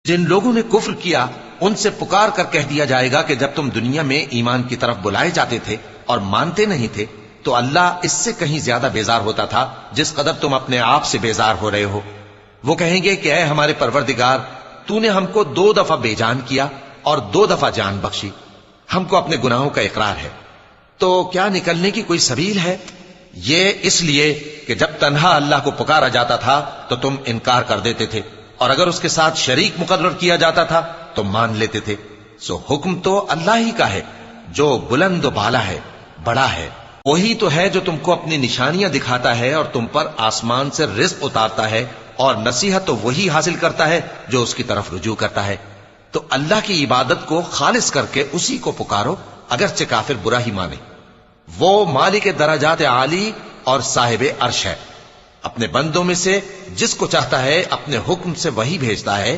جن لوگوں نے کفر کیا ان سے پکار کر کہہ دیا جائے گا کہ جب تم دنیا میں ایمان کی طرف بلائے جاتے تھے اور مانتے نہیں تھے تو اللہ اس سے کہیں زیادہ بیزار ہوتا تھا جس قدر تم اپنے آپ سے بیزار ہو رہے ہو۔ وہ کہیں گے کہ اے ہمارے پروردگار، تو نے ہم کو 2 دفعہ بے جان کیا اور 2 دفعہ جان بخشی، ہم کو اپنے گناہوں کا اقرار ہے، تو کیا نکلنے کی کوئی سبیل ہے؟ یہ اس لیے کہ جب تنہا اللہ کو پکارا جاتا تھا تو تم انکار کر دیتے تھے، اور اگر اس کے ساتھ شریک مقرر کیا جاتا تھا تو مان لیتے تھے۔ سو حکم تو اللہ ہی کا ہے جو بلند و بالا ہے، بڑا ہے۔ وہی تو ہے جو تم کو اپنی نشانیاں دکھاتا ہے اور تم پر آسمان سے رزق اتارتا ہے، اور نصیحت تو وہی حاصل کرتا ہے جو اس کی طرف رجوع کرتا ہے۔ تو اللہ کی عبادت کو خالص کر کے اسی کو پکارو، اگرچہ کافر برا ہی مانے۔ وہ مالک درجات عالی اور صاحب عرش ہے، اپنے بندوں میں سے جس کو چاہتا ہے اپنے حکم سے وہی بھیجتا ہے